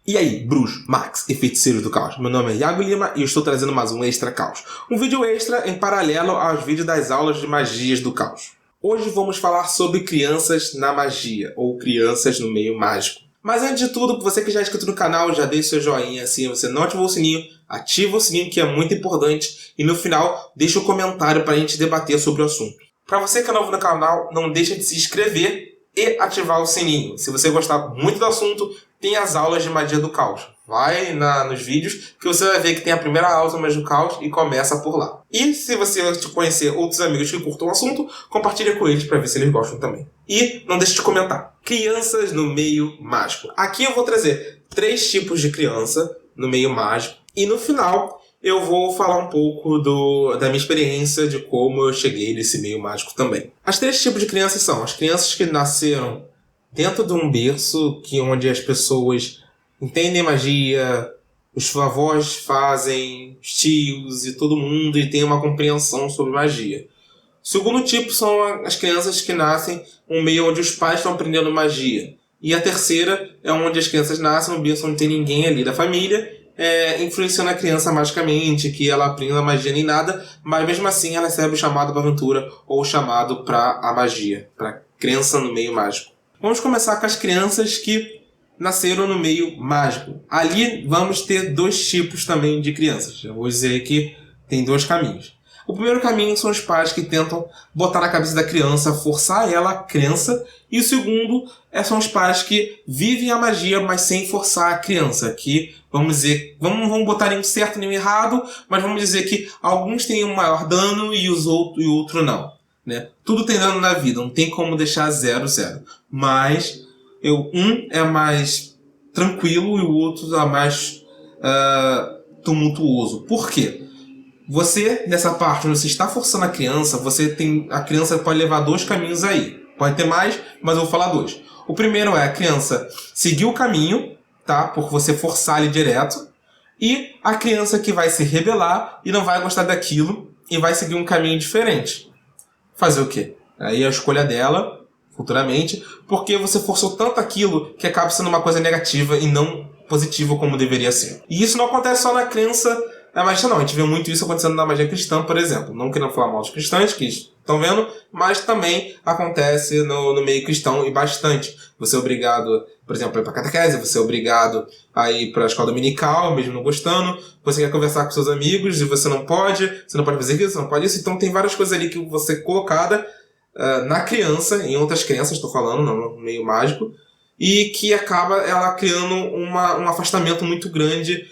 E aí, bruxo, max e feiticeiros do caos. Meu nome é Iago Lima e eu estou trazendo mais um Extra Caos. Um vídeo extra em paralelo aos vídeos das aulas de magias do caos. Hoje vamos falar sobre crianças na magia, ou crianças no meio mágico. Mas antes de tudo, você que já é inscrito no canal, já deixa seu joinha, se você não ativou o sininho, ativa o sininho que é muito importante. E no final, deixa um comentário para a gente debater sobre o assunto. Para você que é novo no canal, não deixa de se inscrever e ativar o sininho. Se você gostar muito do assunto, tem as aulas de magia do caos. Vai nos vídeos que você vai ver que tem a primeira aula de magia do caos e começa por lá. E se você conhecer outros amigos que curtam o assunto, compartilha com eles para ver se eles gostam também. E não deixe de comentar. Crianças no meio mágico. Aqui eu vou trazer 3 tipos de criança no meio mágico. E no final eu vou falar um pouco da minha experiência de como eu cheguei nesse meio mágico também. As 3 tipos de crianças são as crianças que nasceram dentro de um berço onde as pessoas entendem magia, os avós fazem, os tios e todo mundo e tem uma compreensão sobre magia. O segundo tipo são as crianças que nascem em um meio onde os pais estão aprendendo magia. E a terceira é onde as crianças nascem num berço onde não tem ninguém ali da família, influenciando a criança magicamente, que ela aprenda magia nem nada, mas mesmo assim ela recebe o chamado para a aventura ou o chamado para a magia, para a crença no meio mágico. Vamos começar com as crianças que nasceram no meio mágico. Ali vamos ter 2 tipos também de crianças. Eu vou dizer que tem 2 caminhos. O primeiro caminho são os pais que tentam botar na cabeça da criança, forçar ela a crença. E o segundo são os pais que vivem a magia, mas sem forçar a criança. Que, vamos dizer, vamos botar nem certo nem errado, mas vamos dizer que alguns têm um maior dano e o outro não. Né? Tudo tem dano na vida, não tem como deixar 0-0. Mas um é mais tranquilo e o outro é mais tumultuoso. Por quê? Você, nessa parte onde você está forçando a criança, a criança pode levar 2 caminhos aí. Pode ter mais, mas eu vou falar 2. O primeiro é a criança seguir o caminho, tá? Por você forçar ele direto. E a criança que vai se rebelar e não vai gostar daquilo e vai seguir um caminho diferente. Fazer o quê? Aí é a escolha dela, futuramente, porque você forçou tanto aquilo que acaba sendo uma coisa negativa e não positiva como deveria ser. E isso não acontece só na crença da magia, não. A gente vê muito isso acontecendo na magia cristã, por exemplo. Não querendo falar mal dos cristãos, que estão vendo, mas também acontece no meio cristão e bastante. Você é obrigado, por exemplo, a ir para catequese, você é obrigado a ir para a escola dominical, mesmo não gostando. Você quer conversar com seus amigos e você não pode fazer isso, você não pode isso. Então tem várias coisas ali que você é colocada na criança, em outras crianças, estou falando, no meio mágico, e que acaba ela criando um afastamento muito grande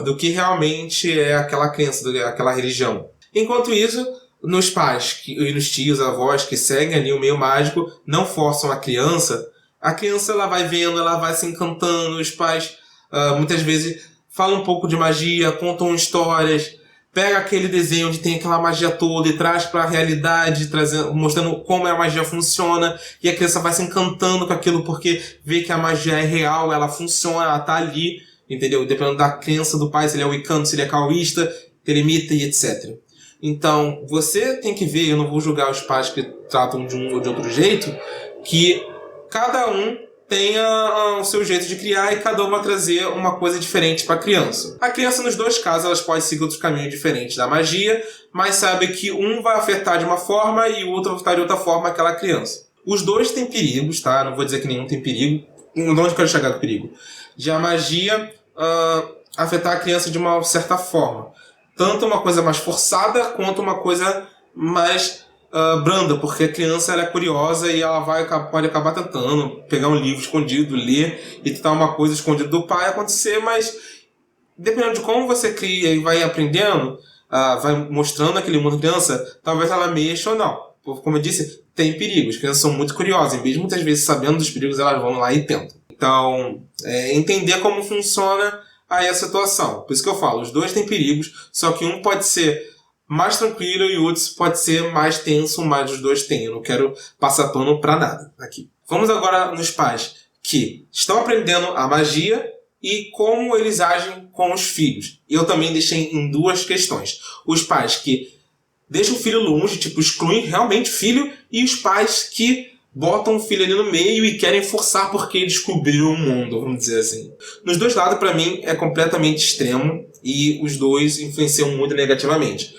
do que realmente é aquela crença, aquela religião. Enquanto isso, nos pais e nos tios, avós que seguem ali o meio mágico, não forçam a criança ela vai vendo, ela vai se encantando, os pais muitas vezes falam um pouco de magia, contam histórias, pega aquele desenho onde tem aquela magia toda e traz para a realidade, mostrando como a magia funciona, e a criança vai se encantando com aquilo porque vê que a magia é real, ela funciona, ela tá ali, entendeu? Dependendo da crença do pai, se ele é wicano, se ele é caoísta, telemita e etc. Então, você tem que ver, eu não vou julgar os pais que tratam de um ou de outro jeito, que cada um tenha o seu jeito de criar e cada um vai trazer uma coisa diferente para a criança. A criança, nos 2 casos, elas podem seguir outros caminhos diferentes da magia, mas sabe que um vai afetar de uma forma e o outro vai afetar de outra forma aquela criança. Os 2 têm perigos, tá? Não vou dizer que nenhum tem perigo. Onde eu quero chegar com perigo? De a magia afetar a criança de uma certa forma. Tanto uma coisa mais forçada, quanto uma coisa mais branda, porque a criança ela é curiosa e ela pode acabar tentando pegar um livro escondido, ler e tentar uma coisa escondida do pai acontecer, mas dependendo de como você cria e vai aprendendo, vai mostrando aquele mundo da criança, talvez ela mexa ou não. Como eu disse, tem perigos, as crianças são muito curiosas, e mesmo muitas vezes sabendo dos perigos, elas vão lá e tentam. Então, entender como funciona aí a situação. Por isso que eu falo, os 2 têm perigos, só que um pode ser mais tranquilo e o outro pode ser mais tenso, mas os 2 têm. Eu não quero passar pano pra nada aqui. Vamos agora nos pais que estão aprendendo a magia e como eles agem com os filhos. Eu também deixei em 2 questões. Os pais que deixam o filho longe, excluem realmente o filho, e os pais que botam o filho ali no meio e querem forçar porque descobriram o mundo, vamos dizer assim. Nos dois lados, para mim, é completamente extremo e os dois influenciam muito negativamente.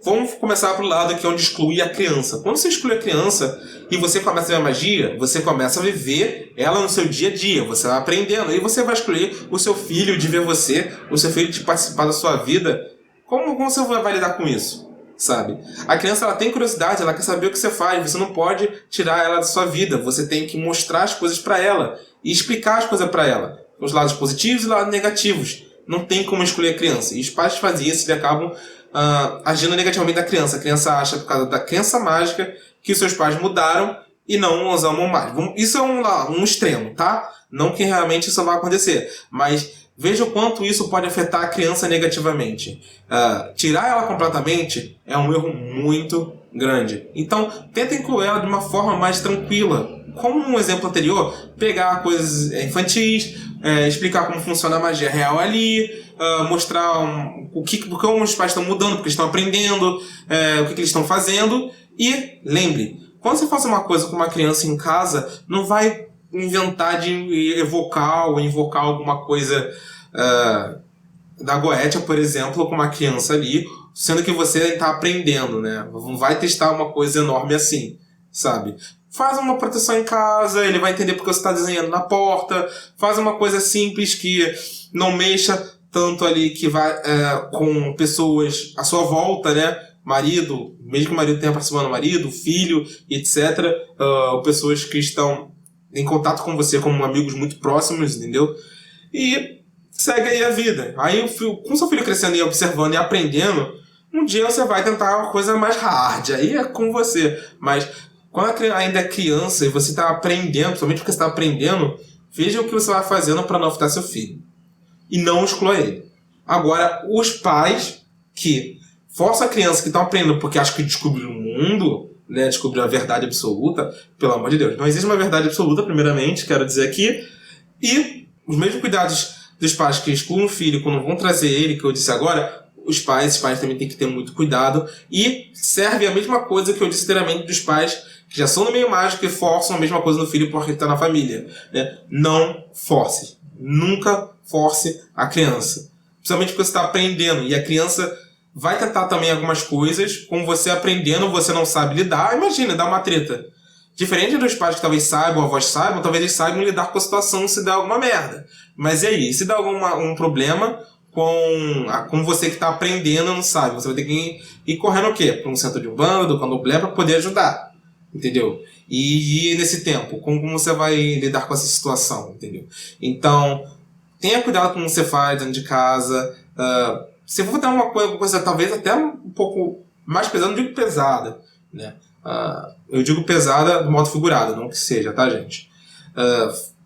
Vamos começar pro lado que é onde exclui a criança. Quando você exclui a criança e você começa a ver a magia, você começa a viver ela no seu dia a dia. Você vai aprendendo. E você vai excluir o seu filho de ver você, o seu filho de participar da sua vida. Como você vai lidar com isso? Sabe? A criança ela tem curiosidade, ela quer saber o que você faz. Você não pode tirar ela da sua vida. Você tem que mostrar as coisas para ela e explicar as coisas para ela. Os lados positivos e os lados negativos. Não tem como excluir a criança. E os pais fazem isso e acabam agindo negativamente da criança. A criança acha, por causa da crença mágica, que seus pais mudaram e não os amam mais. Isso é um extremo, tá? Não que realmente isso vai acontecer, mas veja o quanto isso pode afetar a criança negativamente. Tirar ela completamente é um erro muito grande. Então, tenta incluir ela de uma forma mais tranquila. Como no exemplo anterior, pegar coisas infantis, explicar como funciona a magia real ali, mostrar porque os pais estão mudando, porque eles estão aprendendo, o que eles estão fazendo. E lembre, quando você faz uma coisa com uma criança em casa, não vai inventar de evocar ou invocar alguma coisa da Goetia, por exemplo, com uma criança ali, sendo que você está aprendendo, né? Não vai testar uma coisa enorme assim, sabe? Faz uma proteção em casa, ele vai entender porque você está desenhando na porta. Faz uma coisa simples que não mexa tanto ali, que vai com pessoas à sua volta, né? Marido, mesmo que o marido tenha participado do marido, filho, etc. Pessoas que estão em contato com você como amigos muito próximos, entendeu? E segue aí a vida. Aí, com seu filho crescendo e observando e aprendendo, um dia você vai tentar uma coisa mais hard. Aí é com você. Mas quando ainda é criança e você está aprendendo, principalmente porque você está aprendendo, veja o que você vai fazendo para não afetar seu filho. E não exclua ele. Agora, os pais que forçam a criança que estão aprendendo porque acham que descobriram o mundo, né, descobriram a verdade absoluta, pelo amor de Deus. Não existe uma verdade absoluta, primeiramente, quero dizer aqui. E os mesmos cuidados dos pais que excluem o filho quando vão trazer ele, que eu disse agora, os pais também têm que ter muito cuidado. E serve a mesma coisa que eu disse anteriormente dos pais que já são no meio mágico e forçam a mesma coisa no filho porque está na família. Né? Não force. Nunca force a criança. Principalmente porque você está aprendendo. E a criança vai tentar também algumas coisas. Com você aprendendo, você não sabe lidar. Imagina, dá uma treta. Diferente dos pais que talvez saibam, avós saibam, talvez eles saibam lidar com a situação se der alguma merda. Mas e aí? Se der um problema com você que está aprendendo não sabe, você vai ter que ir correndo o quê? Para um centro de umbanda, do candomblé, para poder ajudar. Entendeu? E nesse tempo, como você vai lidar com essa situação? Entendeu? Então, tenha cuidado com o que você faz dentro de casa. Se for ter uma coisa talvez até um pouco mais pesada, não digo pesada, né? Eu digo pesada do modo figurado, não que seja, tá, gente?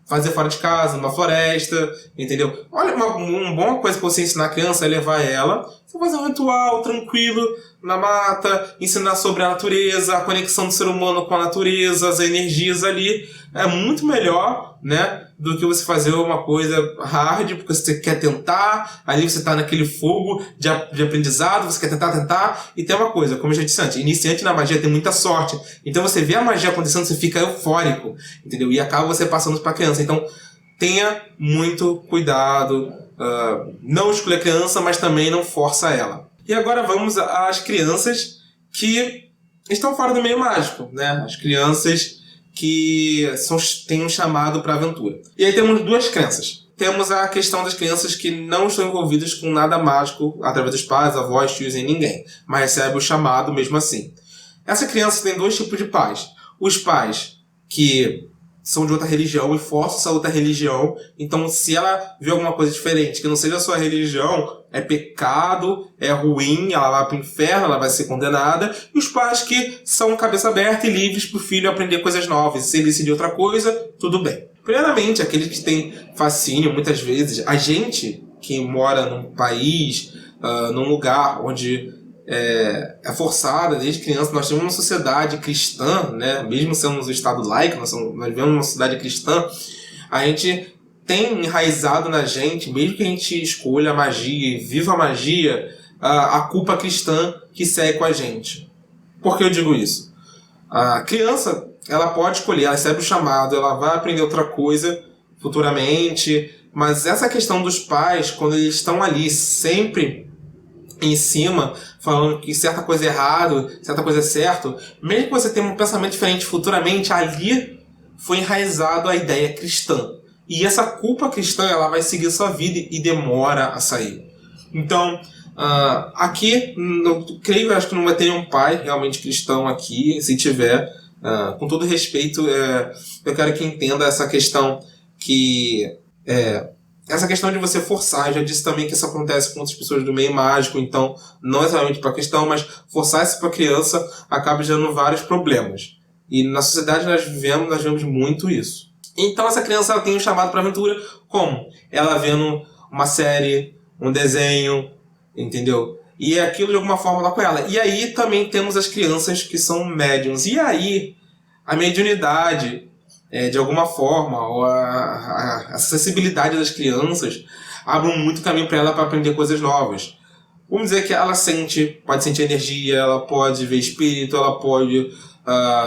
Fazer fora de casa, numa floresta, entendeu? Olha, uma boa coisa pra você ensinar a criança é levar ela, você fazer um ritual tranquilo na mata, ensinar sobre a natureza, a conexão do ser humano com a natureza, as energias ali. É muito melhor, né, do que você fazer uma coisa hard, porque você quer tentar, ali você tá naquele fogo de aprendizado, você quer tentar, e tem uma coisa, como eu já disse antes, iniciante na magia tem muita sorte, então você vê a magia acontecendo, você fica eufórico, entendeu? E acaba você passando para a criança, então tenha muito cuidado, não exclui a criança, mas também não força ela. E agora vamos às crianças que estão fora do meio mágico, né? As crianças que têm um chamado para aventura. E aí temos duas crenças. Temos a questão das crianças que não estão envolvidas com nada mágico através dos pais, avós, tios e ninguém, mas recebe o chamado mesmo assim. Essa criança tem dois tipos de pais. Os pais que são de outra religião e forçam essa outra religião. Então, se ela vê alguma coisa diferente que não seja a sua religião, é pecado, é ruim, ela vai para o inferno, ela vai ser condenada. E os pais que são cabeça aberta e livres para o filho aprender coisas novas. Se ele decidir outra coisa, tudo bem. Primeiramente, aqueles que têm fascínio, muitas vezes, a gente que mora num país, num lugar onde é forçada desde criança, nós temos uma sociedade cristã, né? Mesmo sendo um estado laico, nós vivemos numa sociedade cristã, a gente tem enraizado na gente, mesmo que a gente escolha a magia e viva a magia, a culpa cristã que segue com a gente. Por que eu digo isso? A criança ela pode escolher, ela recebe o chamado, ela vai aprender outra coisa futuramente, mas essa questão dos pais, quando eles estão ali sempre em cima, falando que certa coisa é errado, certa coisa é certo, mesmo que você tenha um pensamento diferente futuramente, ali foi enraizado a ideia cristã. E essa culpa cristã, ela vai seguir sua vida e demora a sair. Então, aqui, acho que não vai ter nenhum pai realmente cristão aqui, se tiver, com todo respeito, eu quero que entenda essa questão essa questão de você forçar. Eu já disse também que isso acontece com outras pessoas do meio mágico, então não exatamente para cristão, mas forçar isso para criança acaba gerando vários problemas. E na sociedade nós vemos muito isso. Então essa criança ela tem um chamado para aventura, como? Ela vendo uma série, um desenho, entendeu? E aquilo de alguma forma dá com ela. E aí também temos as crianças que são médiums. E aí a mediunidade, de alguma forma, ou a acessibilidade das crianças abre muito caminho para ela para aprender coisas novas. Vamos dizer que ela pode sentir energia, ela pode ver espírito, ela pode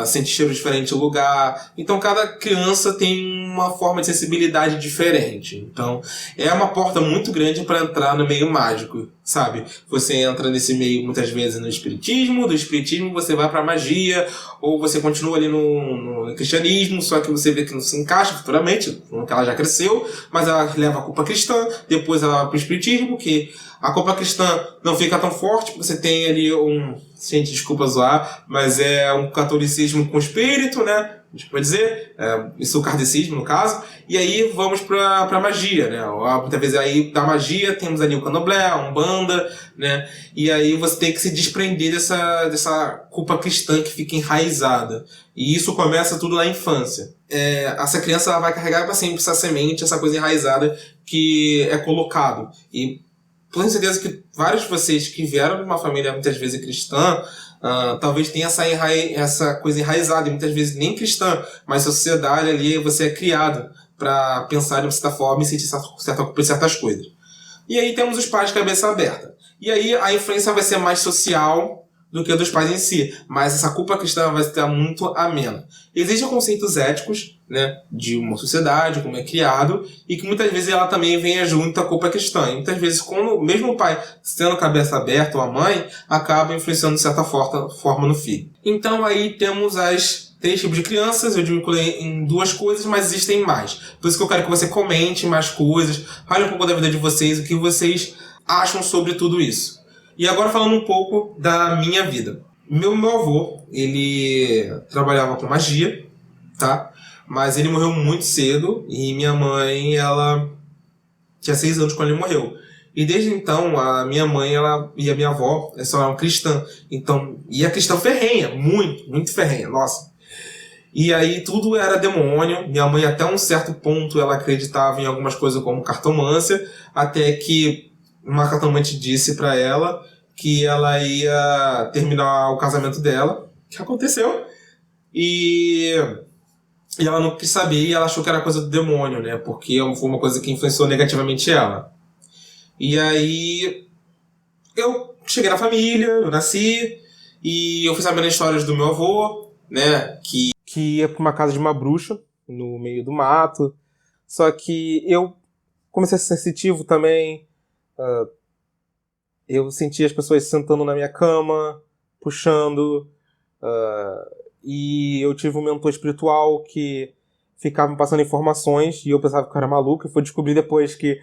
sentir cheiro diferente no lugar. Então cada criança tem uma forma de sensibilidade diferente. Então é uma porta muito grande para entrar no meio mágico, sabe? Você entra nesse meio muitas vezes no espiritismo, do espiritismo você vai para magia, ou você continua ali no cristianismo, só que você vê que não se encaixa futuramente, porque ela já cresceu, mas ela leva a culpa cristã, depois ela vai para o espiritismo, que a culpa cristã não fica tão forte, porque você tem ali gente, desculpa zoar, mas é um catolicismo com espírito, né? A gente pode dizer, isso é o kardecismo no caso, e aí vamos pra magia, né? Muitas vezes aí da magia temos ali o candomblé, a umbanda, né? E aí você tem que se desprender dessa culpa cristã que fica enraizada. E isso começa tudo na infância. Essa criança ela vai carregar para sempre essa semente, essa coisa enraizada que é colocado. E tenho certeza que vários de vocês que vieram de uma família muitas vezes cristã, talvez tenha essa coisa enraizada, e muitas vezes nem cristã, mas a sociedade ali você é criado para pensar de uma certa forma e sentir certa culpa de certas coisas. E aí temos os pais de cabeça aberta. E aí a influência vai ser mais social do que a dos pais em si, mas essa culpa cristã vai estar muito amena. Existem conceitos éticos, né, de uma sociedade, como é criado, e que muitas vezes ela também vem junto à culpa cristã. E muitas vezes, quando mesmo o pai sendo cabeça aberta ou a mãe, acaba influenciando de certa forma no filho. Então aí temos as 3 tipos de crianças, eu vinculei em 2 coisas, mas existem mais. Por isso que eu quero que você comente mais coisas, fale um pouco da vida de vocês, o que vocês acham sobre tudo isso. E agora falando um pouco da minha vida. Meu avô, ele trabalhava com magia, tá? Mas ele morreu muito cedo e minha mãe, ela tinha 6 anos quando ele morreu. E desde então, a minha mãe e a minha avó só eram cristã. Então, e a cristã ferrenha, muito ferrenha, nossa. E aí tudo era demônio. Minha mãe até um certo ponto ela acreditava em algumas coisas como cartomância, até que uma cartomante disse pra ela que ela ia terminar o casamento dela, que aconteceu, e ela não quis saber e ela achou que era coisa do demônio, né? Porque foi uma coisa que influenciou negativamente ela. E aí eu cheguei na família, eu nasci, e eu fui sabendo histórias do meu avô, né? Que ia pra uma casa de uma bruxa, no meio do mato. Só que eu comecei a ser sensitivo também. Eu sentia as pessoas sentando na minha cama, puxando. E eu tive um mentor espiritual que ficava me passando informações e eu pensava que eu era maluco. E fui descobrir depois que,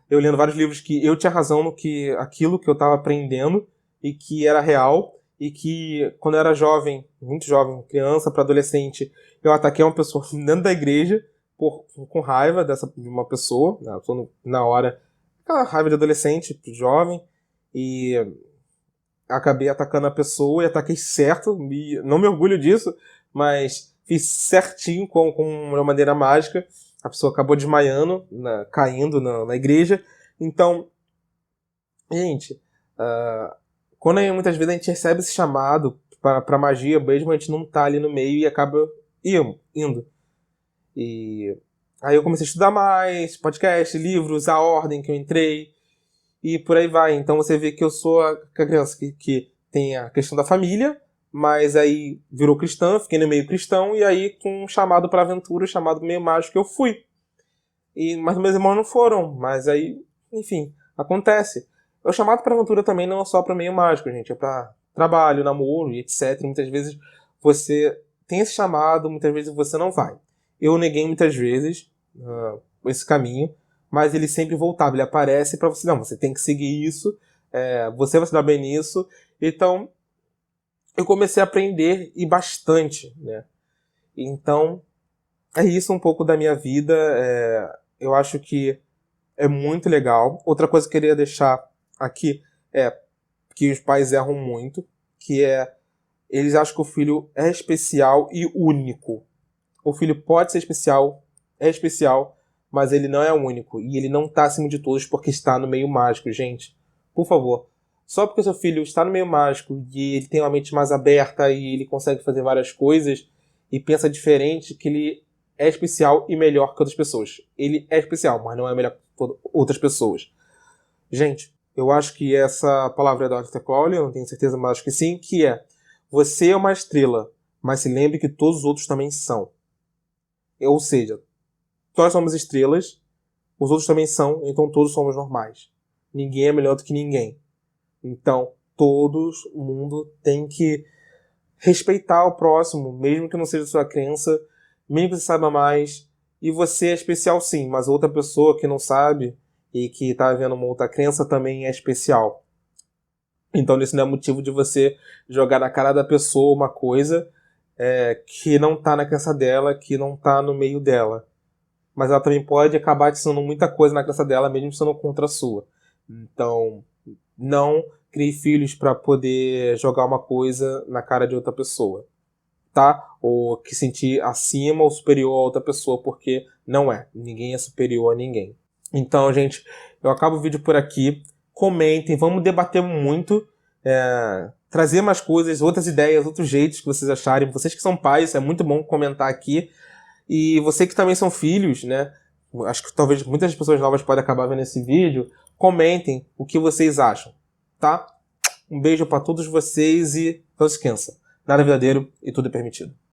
eu lendo vários livros, que eu tinha razão no que aquilo que eu estava aprendendo e que era real. E que quando eu era jovem, muito jovem, criança para adolescente, eu ataquei uma pessoa dentro da igreja com raiva de uma pessoa, na hora, aquela raiva de adolescente, jovem, e acabei atacando a pessoa e ataquei certo, não me orgulho disso, mas fiz certinho com uma maneira mágica. A pessoa acabou desmaiando, caindo na igreja. Então, gente, quando muitas vezes a gente recebe esse chamado para magia, mesmo a gente não tá ali no meio e acaba indo. E aí eu comecei a estudar mais, podcast, livros, a ordem que eu entrei, e por aí vai. Então você vê que eu sou a criança que tem a questão da família, mas aí virou cristã, fiquei no meio cristão, e aí com um chamado para aventura, chamado meio mágico, eu fui. Mas meus irmãos não foram, mas aí, enfim, acontece. O chamado para aventura também não é só para meio mágico, gente, é para trabalho, namoro e etc. Muitas vezes você tem esse chamado, muitas vezes você não vai. Eu neguei muitas vezes esse caminho, mas ele sempre voltava, ele aparece para você, não, você tem que seguir isso, você vai se dar bem nisso. Então, eu comecei a aprender e bastante, né? Então, é isso um pouco da minha vida. Eu acho que é muito legal. Outra coisa que eu queria deixar aqui é que os pais erram muito, que eles acham que o filho é especial e único. O filho pode ser especial, é especial, mas ele não é único. E ele não está acima de todos porque está no meio mágico, gente. Por favor. Só porque o seu filho está no meio mágico e ele tem uma mente mais aberta e ele consegue fazer várias coisas e pensa diferente, que ele é especial e melhor que outras pessoas. Ele é especial, mas não é melhor que outras pessoas. Gente, eu acho que essa palavra é da Dr. Crowley, eu não tenho certeza, mas acho que sim, que é: você é uma estrela, mas se lembre que todos os outros também são. Ou seja, nós somos estrelas, os outros também são, então todos somos normais. Ninguém é melhor do que ninguém. Então, todo mundo tem que respeitar o próximo, mesmo que não seja sua crença, mesmo que você saiba mais. E você é especial sim, mas outra pessoa que não sabe e que está vendo uma outra crença também é especial. Então, isso não é motivo de você jogar na cara da pessoa uma coisa que não está na crença dela, que não está no meio dela. Mas ela também pode acabar te ensinando muita coisa na crença dela, mesmo sendo contra a sua. Então, não crie filhos para poder jogar uma coisa na cara de outra pessoa, tá? Ou que sentir acima ou superior a outra pessoa, porque não é. Ninguém é superior a ninguém. Então, gente, eu acabo o vídeo por aqui. Comentem, vamos debater muito, trazer mais coisas, outras ideias, outros jeitos que vocês acharem. Vocês que são pais, é muito bom comentar aqui. E você que também são filhos, né? Acho que talvez muitas pessoas novas podem acabar vendo esse vídeo. Comentem o que vocês acham, tá? Um beijo para todos vocês e não se esqueça, nada é verdadeiro e tudo é permitido.